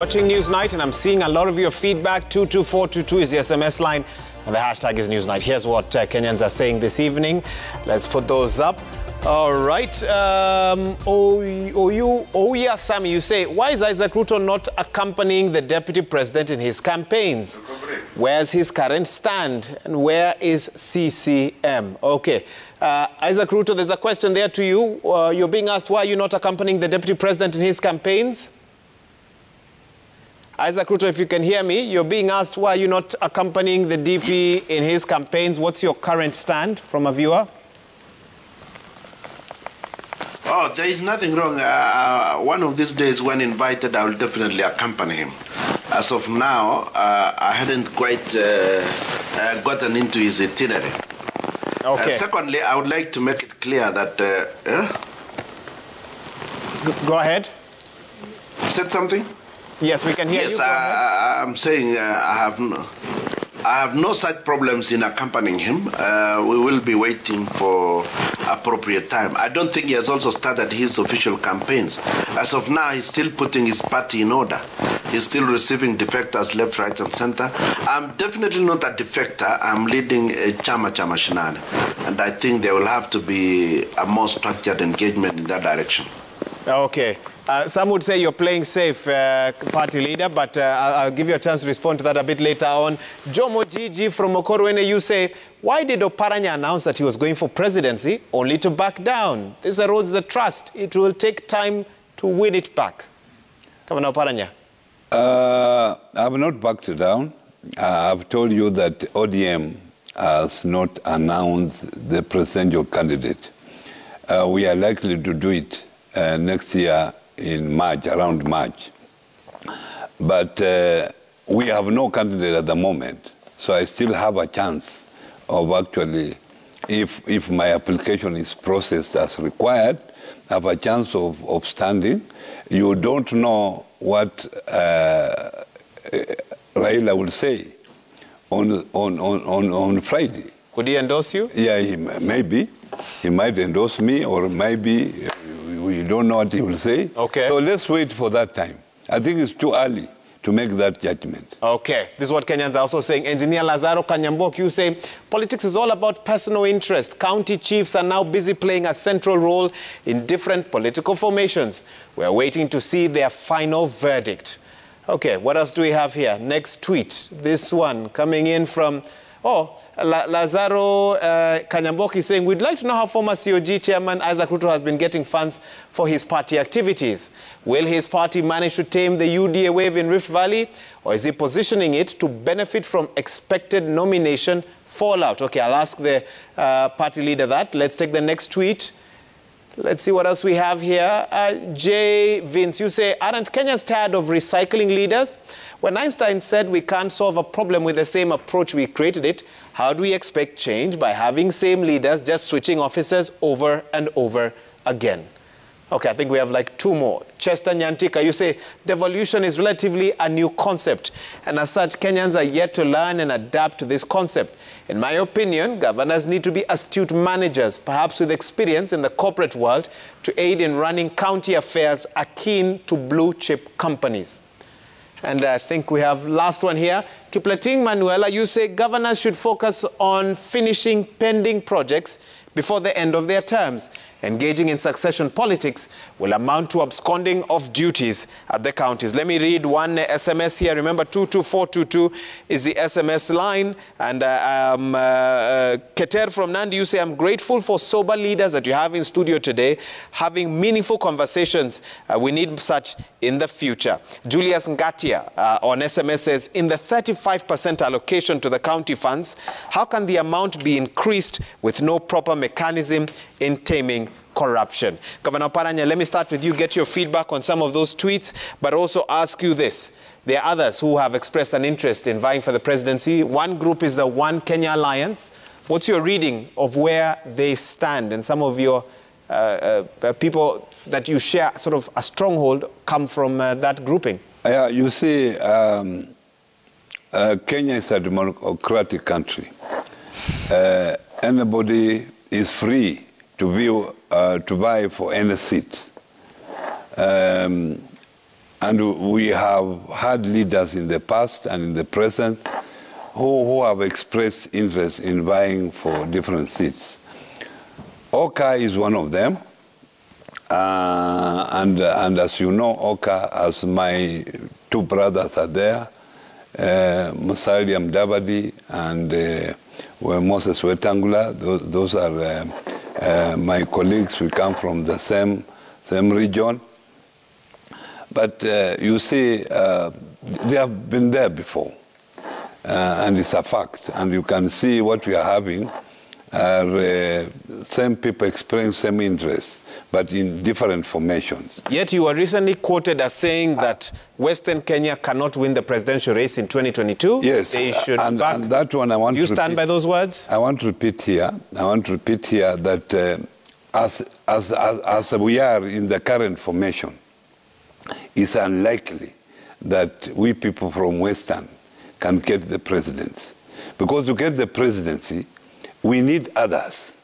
Watching Newsnight, and I'm seeing a lot of your feedback. 22422 is the SMS line, and the hashtag is Newsnight. Here's what Kenyans are saying this evening. Let's put those up. All right. Sammy, you say, why is Isaac Ruto not accompanying the deputy president in his campaigns? Where's his current stand? And where is CCM? Okay. Isaac Ruto, there's a question there to you. You're being asked why you're not accompanying the deputy president in his campaigns. Isaac Ruto, if you can hear me, you're being asked why you're not accompanying the DP in his campaigns. What's your current stand from a viewer? Oh, there is nothing wrong. One of these days, when invited, I will definitely accompany him. As of now, I hadn't quite gotten into his itinerary. Okay. Secondly, I would like to make it clear that... Go ahead. Said something? Yes, we can hear you. Yes, I'm saying I have no such problems in accompanying him. We will be waiting for appropriate time. I don't think he has also started his official campaigns. As of now, he's still putting his party in order. He's still receiving defectors left, right, and center. I'm definitely not a defector. I'm leading a Chama Shinane. And I think there will have to be a more structured engagement in that direction. Okay. Some would say you're playing safe, party leader, but I'll give you a chance to respond to that a bit later on. Jomo Gigi from Okorwene, you say, why did Oparanya announce that he was going for presidency only to back down? This erodes the trust. It will take time to win it back. Governor Oparanya. I have not backed down. I've told you that ODM has not announced the presidential candidate. We are likely to do it next year in March, around March. But we have no candidate at the moment, so I still have a chance of actually, if my application is processed as required, I have a chance of standing. You don't know what Raila will say on Friday. Could he endorse you? Yeah, maybe. He might endorse me, or maybe we don't know what he will say. Okay. So let's wait for that time. I think it's too early to make that judgment. Okay. This is what Kenyans are also saying. Engineer Lazaro Kanyambok, you say, politics is all about personal interest. County chiefs are now busy playing a central role in different political formations. We're waiting to see their final verdict. Okay, what else do we have here? Next tweet. This one coming in from... Lazaro Kanyambok is saying, we'd like to know how former COG chairman Isaac Ruto has been getting funds for his party activities. Will his party manage to tame the UDA wave in Rift Valley, or is he positioning it to benefit from expected nomination fallout? Okay, I'll ask the party leader that. Let's take the next tweet. Let's see what else we have here. J. Vince, you say, aren't Kenyans tired of recycling leaders? When Einstein said we can't solve a problem with the same approach we created it, how do we expect change by having same leaders just switching officers over and over again? Okay, I think we have like two more. Chester Nyantika, you say, devolution is relatively a new concept, and as such, Kenyans are yet to learn and adapt to this concept. In my opinion, governors need to be astute managers, perhaps with experience in the corporate world, to aid in running county affairs akin to blue-chip companies. And I think we have last one here. Kiplating Manuela, you say governors should focus on finishing pending projects before the end of their terms. Engaging in succession politics will amount to absconding of duties at the counties. Let me read one SMS here. Remember, 22422 is the SMS line. And Keter from Nandi, you say, I'm grateful for sober leaders that you have in studio today, having meaningful conversations. We need such in the future. Julius Ngatia on SMS says, in the 35% allocation to the county funds, how can the amount be increased with no proper mechanism in taming corruption? Governor Oparanya, let me start with you, get your feedback on some of those tweets, but also ask you this. There are others who have expressed an interest in vying for the presidency. One group is the One Kenya Alliance. What's your reading of where they stand? And some of your people that you share sort of a stronghold come from that grouping. You see, Kenya is a democratic country. Anybody is free to vie for any seat. And we have had leaders in the past and in the present who have expressed interest in vying for different seats. Oka is one of them. And as you know, Oka, as my two brothers are there, Musalia Mudavadi and Moses Wetangula, those are my colleagues. We come from the same region. But you see, they have been there before, and it's a fact. And you can see what we are having are same people expressing same interest, but in different formations. Yet you were recently quoted as saying that Western Kenya cannot win the presidential race in 2022. Yes, they should and that one I want to repeat. You stand by those words? I want to repeat here. That as we are in the current formation, it's unlikely that we people from Western can get the presidency. Because to get the presidency, we need others.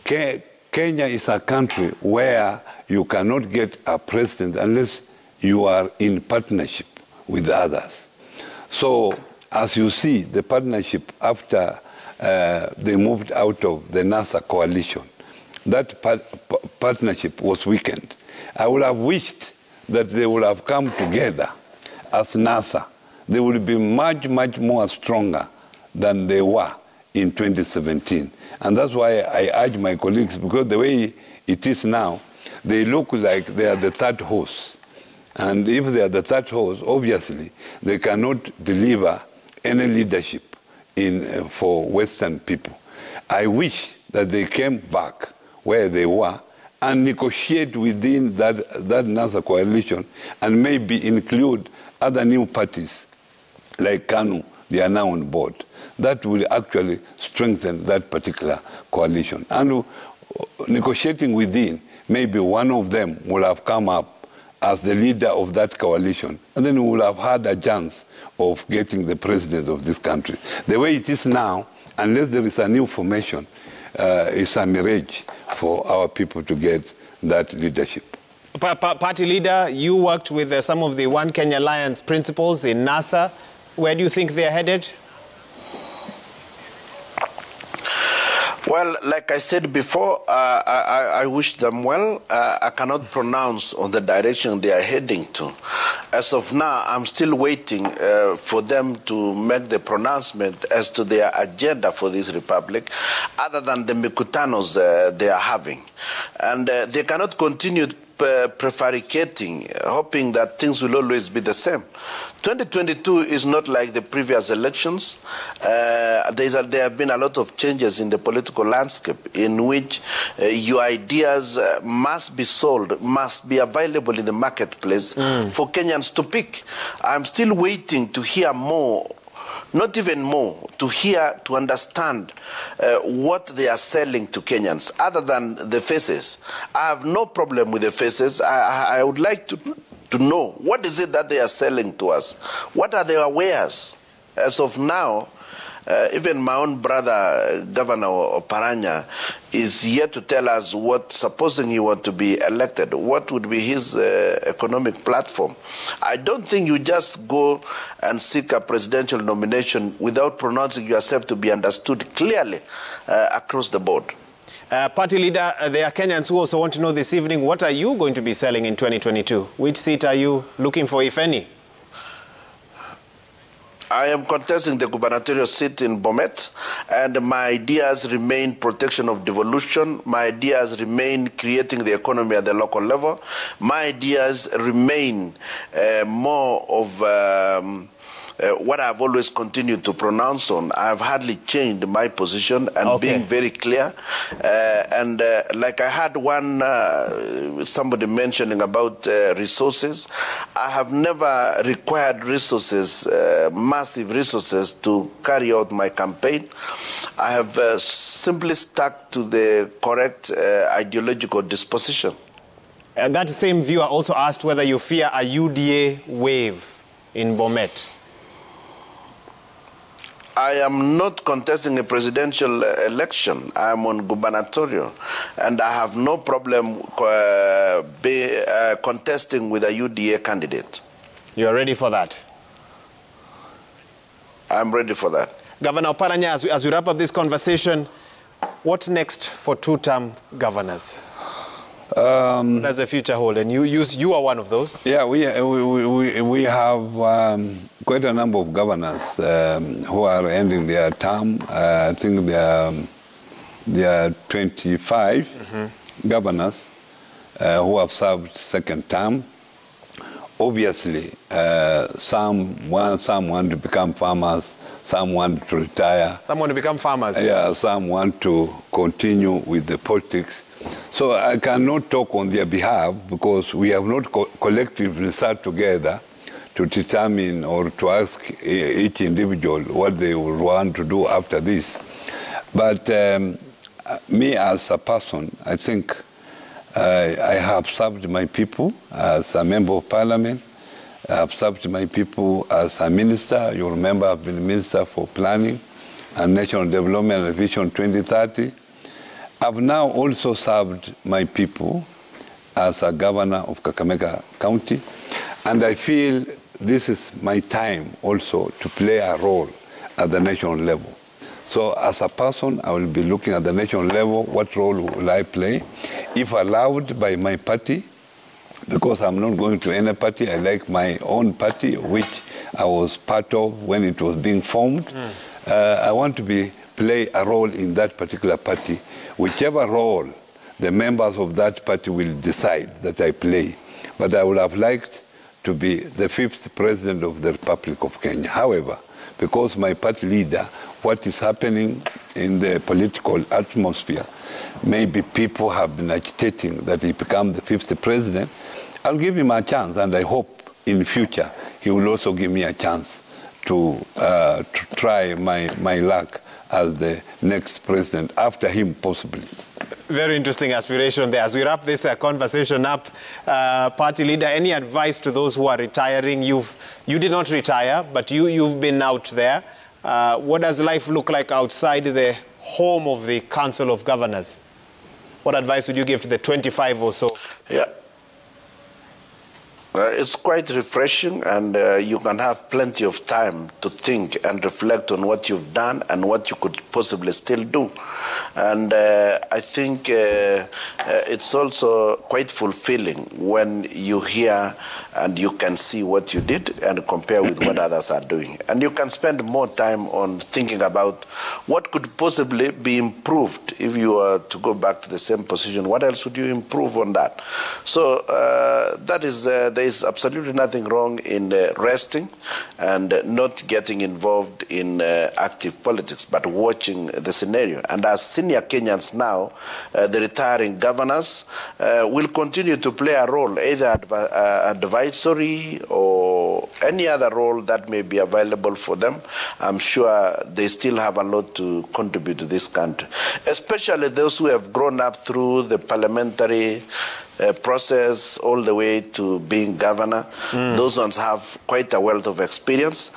Kenya is a country where you cannot get a president unless you are in partnership with others. So, as you see, the partnership after they moved out of the NASA coalition, that partnership was weakened. I would have wished that they would have come together as NASA. They would be much, much more stronger than they were in 2017. And that's why I urge my colleagues, because the way it is now, they look like they are the third horse. And if they are the third horse, obviously, they cannot deliver any leadership for Western people. I wish that they came back where they were and negotiate within that NASA coalition and maybe include other new parties like KANU. They are now on board. That will actually strengthen that particular coalition. And negotiating within, maybe one of them will have come up as the leader of that coalition, and then we will have had a chance of getting the president of this country. The way it is now, unless there is a new formation, it's a mirage for our people to get that leadership. Party leader, you worked with some of the One Kenya Alliance principals in NASA. Where do you think they're headed? Well, like I said before, I wish them well. I cannot pronounce on the direction they are heading to. As of now, I'm still waiting for them to make the pronouncement as to their agenda for this republic, other than the mikutanos they are having. And they cannot continue prevaricating, hoping that things will always be the same. 2022 is not like the previous elections. There have been a lot of changes in the political landscape in which your ideas must be sold, must be available in the marketplace for Kenyans to pick. I'm still waiting to hear more, not even more, to understand what they are selling to Kenyans, other than the faces. I have no problem with the faces. I would like to know what is it that they are selling to us. What are their wares? As of now, even my own brother, Governor Oparanya, is yet to tell us what, supposing he were to be elected, what would be his economic platform. I don't think you just go and seek a presidential nomination without pronouncing yourself to be understood clearly across the board. Party leader, there are Kenyans who also want to know this evening, what are you going to be selling in 2022? Which seat are you looking for, if any? I am contesting the gubernatorial seat in Bomet, and my ideas remain protection of devolution. My ideas remain creating the economy at the local level. My ideas remain more of what I've always continued to pronounce on. I've hardly changed my position and being very clear. Like I had somebody mentioning about resources. I have never required resources, massive resources, to carry out my campaign. I have simply stuck to the correct ideological disposition. That same viewer also asked whether you fear a UDA wave in Bomet. I am not contesting a presidential election. I am on gubernatorial, and I have no problem contesting with a UDA candidate. You are ready for that? I'm ready for that. Governor Oparanya, as we wrap up this conversation, what's next for two-term governors? What does the future hold? And you are one of those. Yeah, we have quite a number of governors who are ending their term. I think there are 25 governors who have served second term. Obviously, some want to become farmers, some want to retire. Some want to become farmers. Yeah, some want to continue with the politics. So I cannot talk on their behalf because we have not collectively sat together to determine or to ask each individual what they will want to do after this. But me as a person, I think I have served my people as a member of parliament. I have served my people as a minister. You remember I've been minister for planning and national development and Vision 2030. I've now also served my people as a governor of Kakamega County. And I feel this is my time also to play a role at the national level. So as a person, I will be looking at the national level, what role will I play? If allowed by my party, because I'm not going to any party, I like my own party, which I was part of when it was being formed. I want to play a role in that particular party, whichever role the members of that party will decide that I play. But I would have liked to be the 5th president of the Republic of Kenya. However, because my party leader, what is happening in the political atmosphere, maybe people have been agitating that he become the 5th president. I'll give him a chance, and I hope in future he will also give me a chance to try my luck as the next president, after him possibly. Very interesting aspiration there. As we wrap this conversation up, party leader, any advice to those who are retiring? You did not retire, but you've been out there. What does life look like outside the home of the Council of Governors? What advice would you give to the 25 or so? Yeah. It's quite refreshing, and you can have plenty of time to think and reflect on what you've done and what you could possibly still do. And I think it's also quite fulfilling when you hear and you can see what you did and compare with what others are doing. And you can spend more time on thinking about what could possibly be improved if you were to go back to the same position. What else would you improve on that? So that is, there is absolutely nothing wrong in resting and not getting involved in active politics, but watching the scenario. And as senior Kenyans now, the retiring governors will continue to play a role, either advisory or any other role that may be available for them. I'm sure they still have a lot to contribute to this country, especially those who have grown up through the parliamentary process all the way to being governor. Those ones have quite a wealth of experience.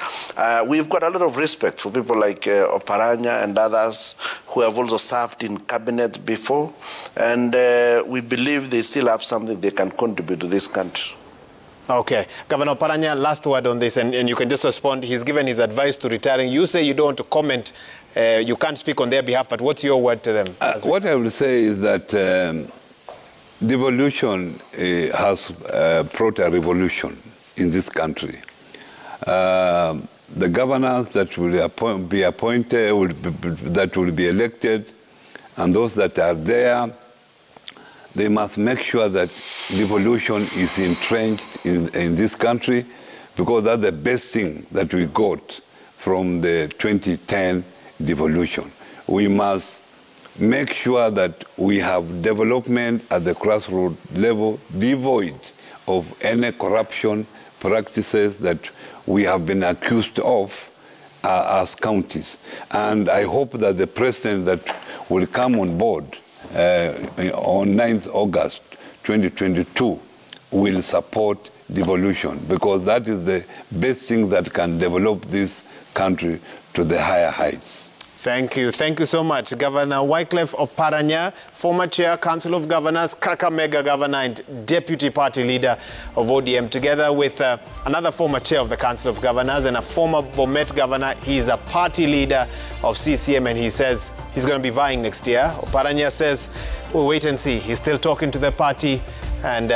We've got a lot of respect for people like Oparanya and others who have also served in cabinet before, and we believe they still have something they can contribute to this country. Okay. Governor Oparanya, last word on this, and you can just respond. He's given his advice to retiring. You say you don't want to comment. You can't speak on their behalf, but what's your word to them? What I will say is that devolution has brought a revolution in this country. The governors that will be appointed, that will be elected, and those that are there, they must make sure that devolution is entrenched in this country, because that's the best thing that we got from the 2010 devolution. We must make sure that we have development at the grassroots level, devoid of any corruption practices that we have been accused of as counties. And I hope that the president that will come on board on 9th August 2022 will support devolution, because that is the best thing that can develop this country to the higher heights. Thank you. Thank you so much. Governor Wycliffe Oparanya, former chair, Council of Governors, Kakamega Governor and Deputy Party Leader of ODM, together with another former chair of the Council of Governors and a former Bomet Governor. He's a party leader of CCM and he says he's going to be vying next year. Oparanya says, we'll wait and see. He's still talking to the party and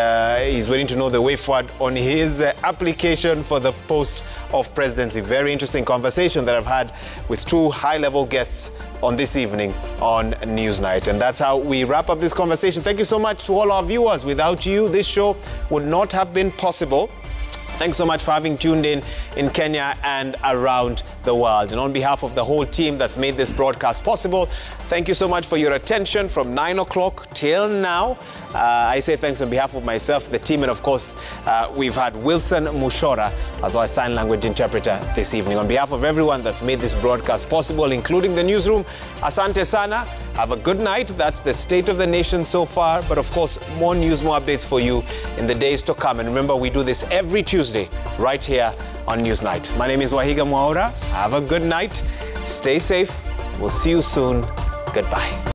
he's waiting to know the way forward on his application for the post of presidency. Very interesting conversation that I've had with two high-level guests on this evening on Newsnight. And that's how we wrap up this conversation. Thank you so much to all our viewers. Without you, this show would not have been possible. Thanks so much for having tuned in Kenya and around the world. And on behalf of the whole team that's made this broadcast possible, thank you so much for your attention from 9 o'clock till now. I say thanks on behalf of myself, the team, and of course, we've had Wilson Mushora as our sign language interpreter this evening. On behalf of everyone that's made this broadcast possible, including the newsroom, asante sana. Have a good night. That's the state of the nation so far. But of course, more news, more updates for you in the days to come. And remember, we do this every Tuesday right here on Newsnight. My name is Wahiga Mwaura. Have a good night. Stay safe. We'll see you soon. Goodbye.